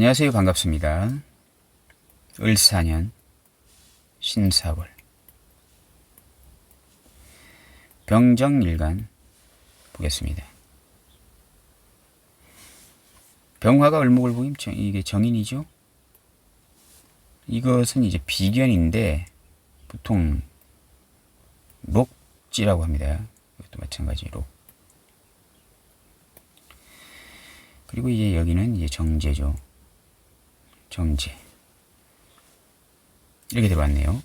안녕하세요. 반갑습니다. 을사년 신사월 병정일간 보겠습니다. 병화가 을목을 보임 이게 정인이죠. 이것은 이제 비견인데 보통 록지라고 합니다. 이것도 마찬가지 록. 그리고 이제 여기는 이제 정제죠. 정제. 이렇게 들어왔네요.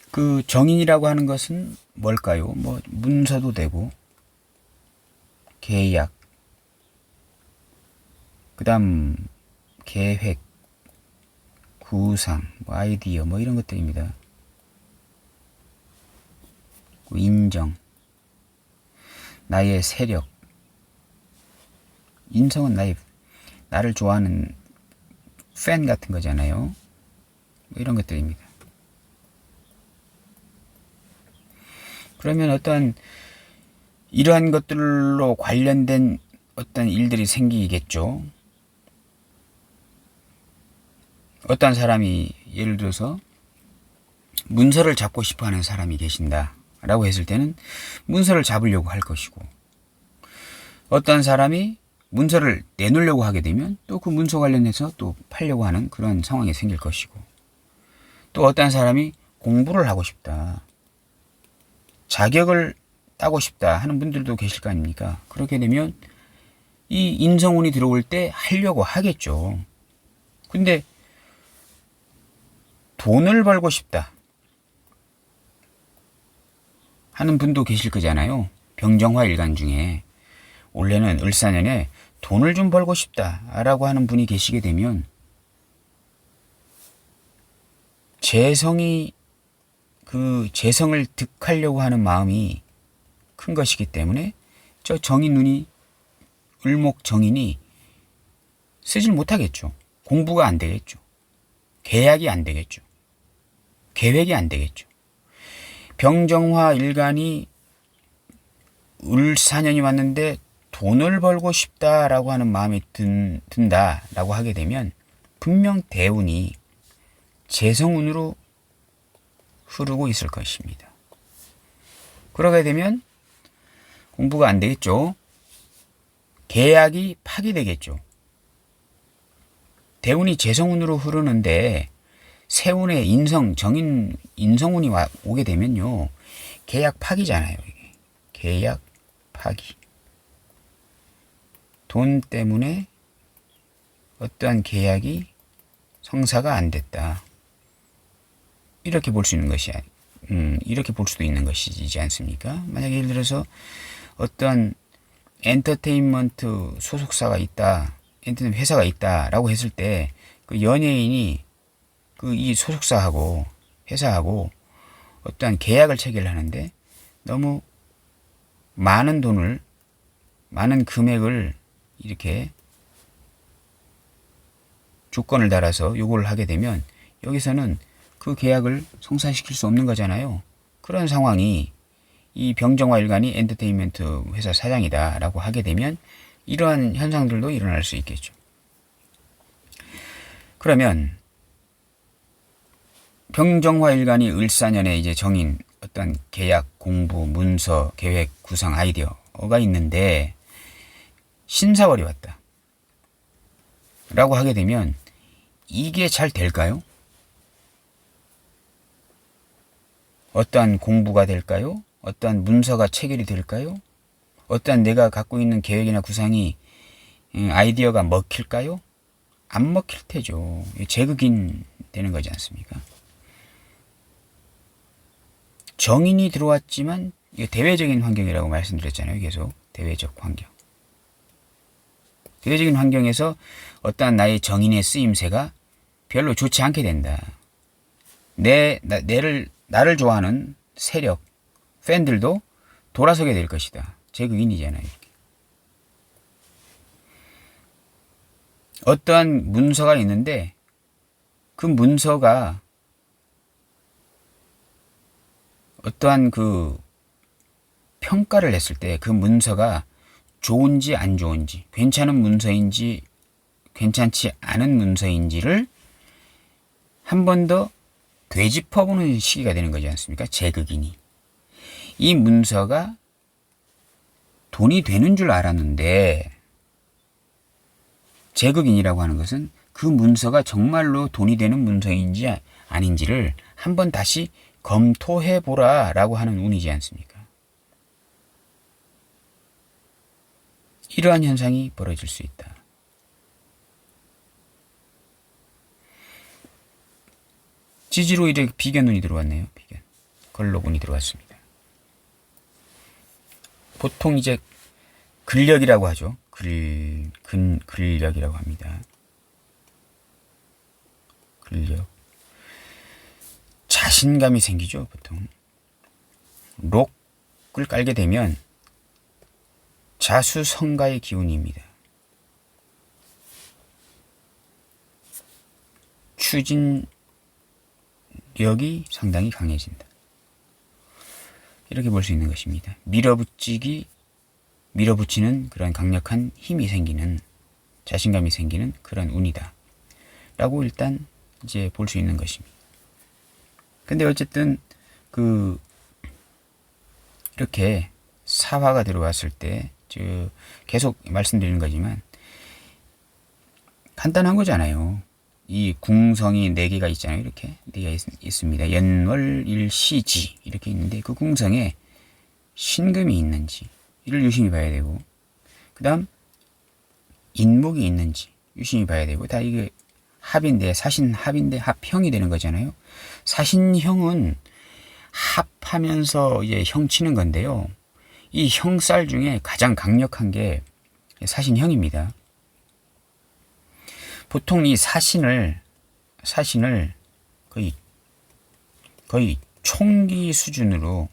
그 정인이라고 하는 것은 뭘까요? 뭐 문서도 되고 계약, 그다음 계획, 구상, 뭐 아이디어 뭐 이런 것들입니다. 인정, 나의 세력, 인성은 나를 좋아하는 팬 같은 거잖아요. 뭐 이런 것들입니다. 그러면 어떤 이러한 것들로 관련된 어떤 일들이 생기겠죠. 어떤 사람이 예를 들어서 문서를 잡고 싶어 하는 사람이 계신다 라고 했을 때는 문서를 잡으려고 할 것이고, 어떤 사람이 문서를 내놓으려고 하게 되면 또 그 문서 관련해서 또 팔려고 하는 그런 상황이 생길 것이고, 또 어떤 사람이 공부를 하고 싶다, 자격을 따고 싶다 하는 분들도 계실 거 아닙니까? 그렇게 되면 이 인성운이 들어올 때 하려고 하겠죠. 근데 돈을 벌고 싶다 하는 분도 계실 거잖아요. 병정화 일간 중에 원래는 을사년에 돈을 좀 벌고 싶다라고 하는 분이 계시게 되면 그 재성을 득하려고 하는 마음이 큰 것이기 때문에 저 정인운이 을목 정인이 쓰질 못하겠죠. 공부가 안 되겠죠. 계약이 안 되겠죠. 계획이 안 되겠죠. 병정화 일간이 을사년이 왔는데 돈을 벌고 싶다라고 하는 마음이 든다라고 하게 되면 분명 대운이 재성운으로 흐르고 있을 것입니다. 그러게 되면 공부가 안 되겠죠. 계약이 파기되겠죠. 대운이 재성운으로 흐르는데 세운의 인성운이 오게 되면요. 계약 파기잖아요. 이게. 계약 파기. 돈 때문에 어떠한 계약이 성사가 안 됐다. 이렇게 볼 수 있는 것이야. 이렇게 볼 수도 있는 것이지 않습니까? 만약에 예를 들어서 어떤 엔터테인먼트 소속사가 있다, 엔터테인먼트 회사가 있다라고 했을 때 그 연예인이 그 이 소속사하고 회사하고 어떠한 계약을 체결을 하는데 너무 많은 금액을 이렇게 조건을 달아서 요구를 하게 되면 여기서는 그 계약을 성사시킬 수 없는 거잖아요. 그런 상황이 이 병정화 일간이 엔터테인먼트 회사 사장이다 라고 하게 되면 이러한 현상들도 일어날 수 있겠죠. 그러면 병정화 일간이 을사년에 이제 정인 어떤 계약, 공부, 문서, 계획, 구상, 아이디어가 있는데 신사월이 왔다 라고 하게 되면 이게 잘 될까요? 어떠한 공부가 될까요? 어떠한 문서가 체결이 될까요? 어떠한 내가 갖고 있는 계획이나 구상이 아이디어가 먹힐까요? 안 먹힐 테죠. 재극인 되는 거지 않습니까? 정인이 들어왔지만 이게 대외적인 환경이라고 말씀드렸잖아요. 계속 대외적 환경. 대외적인 환경에서 어떠한 나의 정인의 쓰임새가 별로 좋지 않게 된다. 나를 좋아하는 세력, 팬들도 돌아서게 될 것이다. 재극인이잖아요. 이렇게. 어떠한 문서가 있는데 그 문서가 어떠한 그 평가를 했을 때 그 문서가 좋은지 안 좋은지, 괜찮은 문서인지 괜찮지 않은 문서인지를 한 번 더 되짚어보는 시기가 되는 거지 않습니까? 재극인이. 이 문서가 돈이 되는 줄 알았는데, 재극인이라고 하는 것은 그 문서가 정말로 돈이 되는 문서인지 아닌지를 한번 다시 검토해 보라 라고 하는 운이지 않습니까? 이러한 현상이 벌어질 수 있다. 지지로 이제 비견운이 들어왔네요. 비견. 걸록운이 들어왔습니다. 보통 이제 근력이라고 하죠. 근력이라고 합니다. 근력. 자신감이 생기죠, 보통. 록을 깔게 되면 자수성가의 기운입니다. 추진력이 상당히 강해진다. 이렇게 볼 수 있는 것입니다. 밀어붙이는 그런 강력한 힘이 생기는, 자신감이 생기는 그런 운이다 라고 일단 이제 볼 수 있는 것입니다. 근데 어쨌든 이렇게 사화가 들어왔을 때 계속 말씀드리는 거지만 간단한 거잖아요. 이 궁성이 4개가 있잖아요. 이렇게 4개가 있습니다. 연월일시지 이렇게 있는데 그 궁성에 신금이 있는지 이를 유심히 봐야 되고, 그 다음 인목이 있는지 유심히 봐야 되고, 다 이게 합인데, 사신합인데 합형이 되는 거잖아요. 사신형은 합하면서 이제 형치는 건데요. 이 형살 중에 가장 강력한 게 사신형입니다. 보통 이 사신을 거의 총기 수준으로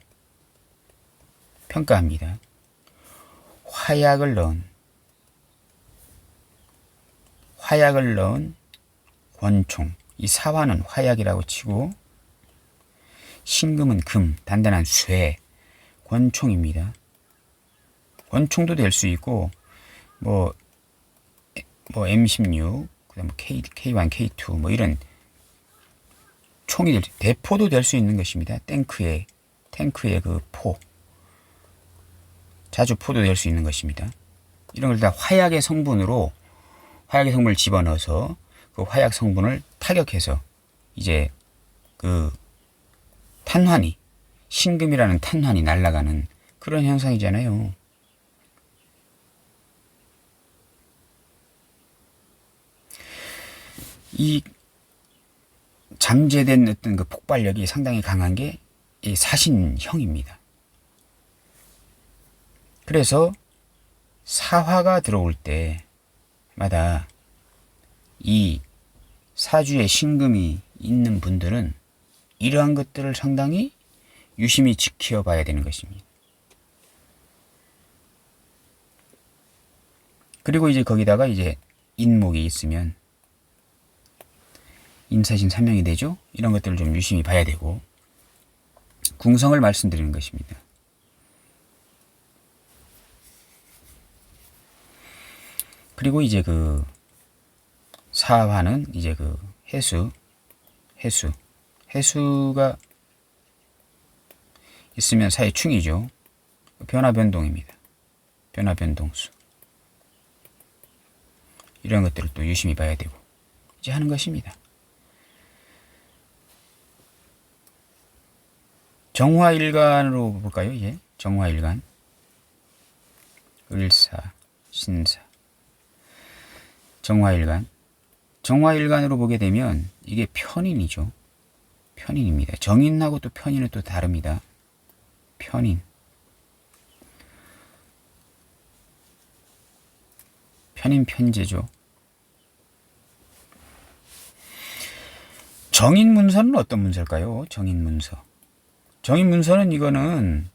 평가합니다. 화약을 넣은 권총, 이 사화는 화약이라고 치고 신금은 금, 단단한 쇠, 권총입니다. 권총도 될 수 있고 뭐 M16, 그다음 K1, K2 뭐 이런 총이 대포도 될 수 있는 것입니다. 탱크의 그 포, 자주포도 될 수 있는 것입니다. 이런 걸 다 화약의 성분을 집어넣어서 그 화약 성분을 타격해서 이제 그 탄환이, 신금이라는 탄환이 날아가는 그런 현상이잖아요. 이 잠재된 어떤 그 폭발력이 상당히 강한 게 이 사신형입니다. 그래서 사화가 들어올 때마다 이 사주에 신금이 있는 분들은 이러한 것들을 상당히 유심히 지켜봐야 되는 것입니다. 그리고 이제 거기다가 이제 인목이 있으면 인사신 3명이 되죠. 이런 것들을 좀 유심히 봐야 되고, 궁성을 말씀드리는 것입니다. 그리고 이제 그 사화는 이제 그 해수가 있으면 사회충이죠. 변화변동입니다. 변화변동수. 이런 것들을 또 유심히 봐야 되고 이제 하는 것입니다. 정화일간으로 볼까요? 이제 정화일간, 을사, 신사, 정화일간으로 보게 되면 이게 편인이죠. 편인입니다. 정인하고 또 편인은 또 다릅니다. 편인, 편제죠. 정인문서는 어떤 문서일까요? 정인문서는 이거는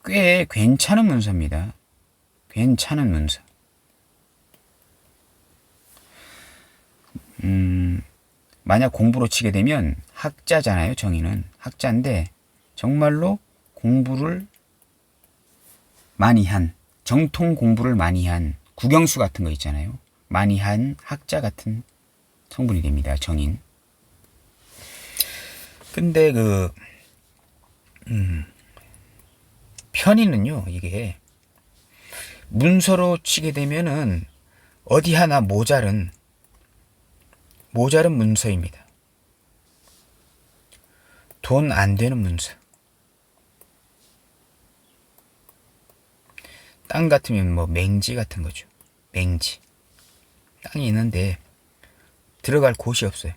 꽤 괜찮은 문서입니다. 괜찮은 문서. 만약 공부로 치게 되면 학자잖아요. 정인은 학자인데 정말로 공부를 많이 한 정통 공부를 많이 한 국영수 같은 거 있잖아요. 많이 한 학자 같은 성분이 됩니다. 정인. 근데 편인은요, 이게 문서로 치게 되면은 어디 하나 모자른 문서입니다. 돈 안 되는 문서. 땅 같으면 뭐 맹지 같은 거죠. 맹지. 땅이 있는데 들어갈 곳이 없어요.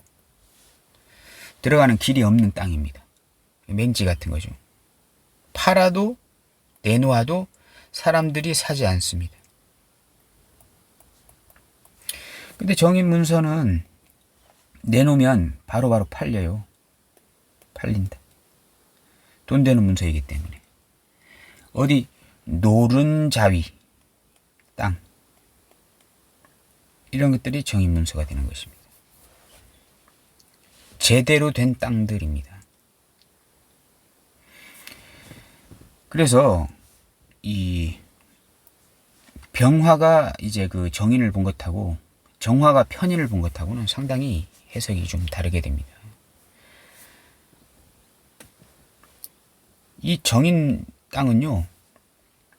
들어가는 길이 없는 땅입니다. 맹지 같은 거죠. 팔아도 내놓아도 사람들이 사지 않습니다. 근데 정인 문서는 내놓으면 바로바로 팔려요. 팔린다. 돈 되는 문서이기 때문에. 어디 노른자위 땅 이런 것들이 정인 문서가 되는 것입니다. 제대로 된 땅들입니다. 그래서 이 병화가 이제 그 정인을 본 것하고 정화가 편인을 본 것하고는 상당히 해석이 좀 다르게 됩니다. 이 정인 땅은요,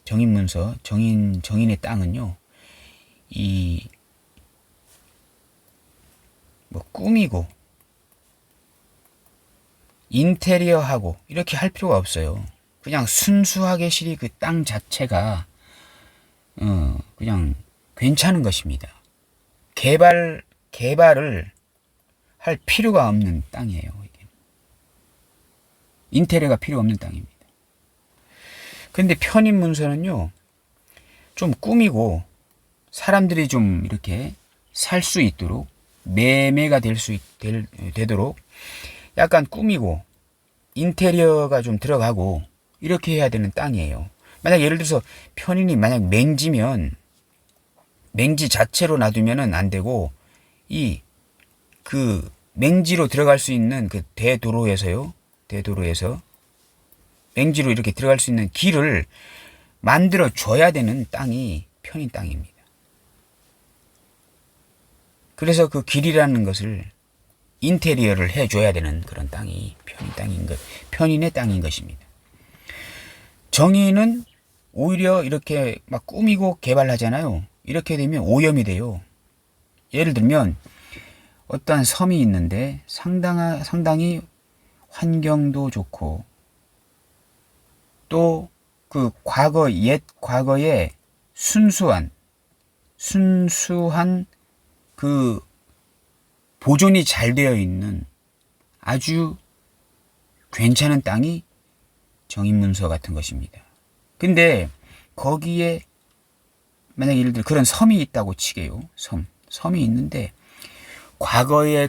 정인 문서, 정인의 땅은요, 꾸미고, 인테리어하고, 이렇게 할 필요가 없어요. 그냥 순수하게 실이 그 땅 자체가, 그냥 괜찮은 것입니다. 개발을 할 필요가 없는 땅이에요. 이게. 인테리어가 필요 없는 땅입니다. 근데 편인 문서는요, 좀 꾸미고 사람들이 좀 이렇게 살 수 있도록 매매가 되도록 약간 꾸미고 인테리어가 좀 들어가고 이렇게 해야 되는 땅이에요. 만약 예를 들어서 편인이 만약 맹지면 맹지 자체로 놔두면은 안 되고 그 맹지로 들어갈 수 있는 그 대도로에서 맹지로 이렇게 들어갈 수 있는 길을 만들어 줘야 되는 땅이 편인 땅입니다. 그래서 그 길이라는 것을 인테리어를 해줘야 되는 그런 땅이 편인의 땅인 것입니다. 정인은 오히려 이렇게 막 꾸미고 개발하잖아요. 이렇게 되면 오염이 돼요. 예를 들면 어떠한 섬이 있는데 상당히 환경도 좋고 또 그 옛 과거에 순수한 그 보존이 잘 되어 있는 아주 괜찮은 땅이 정인문서 같은 것입니다. 근데 거기에 만약 예를 들어 그런 섬이 있다고 치게요. 섬이 있는데 과거에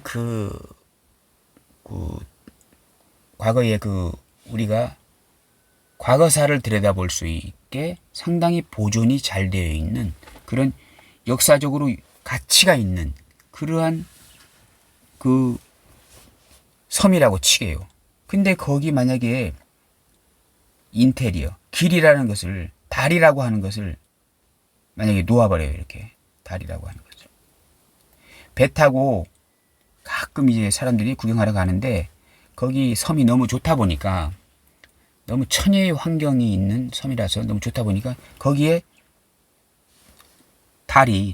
우리가 과거사를 들여다볼 수 있게 상당히 보존이 잘 되어 있는 그런 역사적으로 가치가 있는 그러한 그 섬이라고 치게요. 근데 거기 만약에 인테리어, 길이라는 것을, 다리라고 하는 것을 만약에 놓아버려요. 이렇게. 다리라고 하는 거죠. 배 타고 가끔 이제 사람들이 구경하러 가는데 거기 섬이 너무 좋다 보니까 너무 천혜의 환경이 있는 섬이라서 너무 좋다 보니까 거기에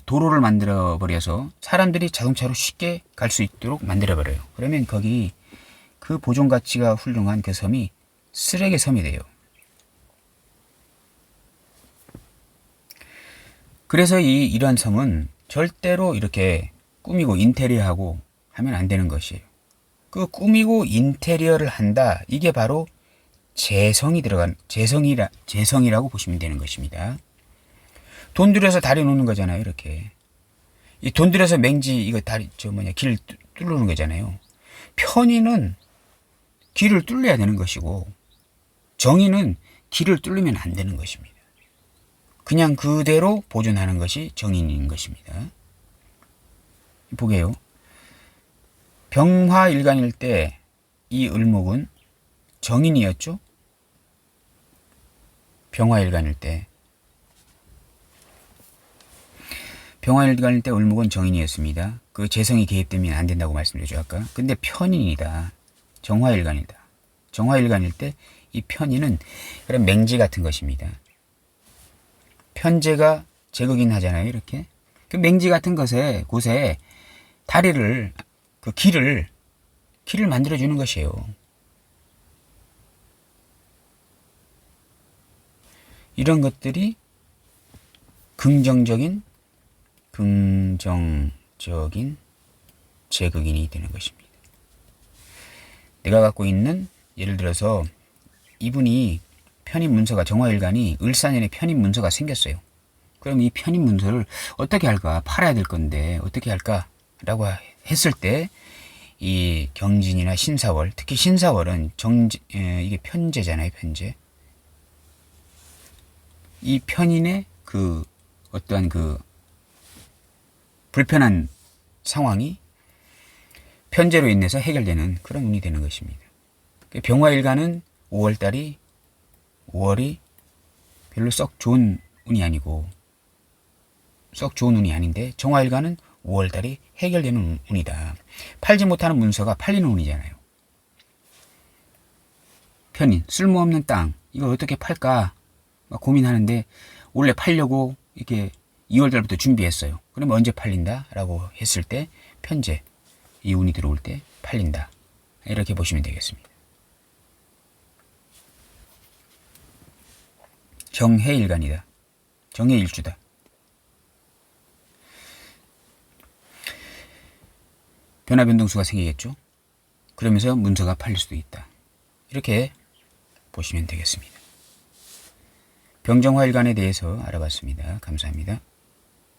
도로를 만들어 버려서 사람들이 자동차로 쉽게 갈 수 있도록 만들어 버려요. 그러면 거기 그 보존 가치가 훌륭한 그 섬이 쓰레기 섬이 돼요. 그래서 이러한 섬은 절대로 이렇게 꾸미고 인테리어하고 하면 안 되는 것이에요. 그 꾸미고 인테리어를 한다. 이게 바로 재성이라고 보시면 되는 것입니다. 돈 들여서 다리 놓는 거잖아요, 이렇게. 이 돈 들여서 맹지, 길 뚫는 거잖아요. 편의는 길을 뚫려야 되는 것이고, 정의는 길을 뚫으면 안 되는 것입니다. 그냥 그대로 보존하는 것이 정인인 것입니다. 보게요. 병화일간일 때 이 을목은 정인이었죠? 병화일간일 때. 병화일간일 때 을목은 정인이었습니다. 그 재성이 개입되면 안 된다고 말씀드렸죠 아까. 근데 편인이다. 정화일간이다. 정화일간일 때 이 편인은 그런 맹지 같은 것입니다. 편제가 제극인 하잖아요. 이렇게 그 맹지 같은 곳에 다리를 그 길을 만들어 주는 것이에요. 이런 것들이 긍정적인 제극인이 되는 것입니다. 내가 갖고 있는 예를 들어서 이분이 편인 문서가 정화일간이 을사년에 편인 문서가 생겼어요. 그럼 이 편인 문서를 어떻게 할까? 팔아야 될 건데 어떻게 할까라고 했을 때 이 경진이나 신사월, 특히 신사월은 이게 편제잖아요, 편제. 이 편인의 그 어떠한 그 불편한 상황이 편제로 인해서 해결되는 그런 운이 되는 것입니다. 병화일간은 5월이 별로 썩 좋은 운이 아니고 썩 좋은 운이 아닌데 정화일간은 5월달이 해결되는 운이다. 팔지 못하는 문서가 팔리는 운이잖아요. 편인, 쓸모없는 땅 이걸 어떻게 팔까 막 고민하는데 원래 팔려고 이렇게 2월달부터 준비했어요. 그러면 언제 팔린다? 라고 했을 때 편제, 이 운이 들어올 때 팔린다. 이렇게 보시면 되겠습니다. 정해일간이다. 정해일주다. 변화변동수가 생기겠죠. 그러면서 문서가 팔릴 수도 있다. 이렇게 보시면 되겠습니다. 병정화일간에 대해서 알아봤습니다. 감사합니다.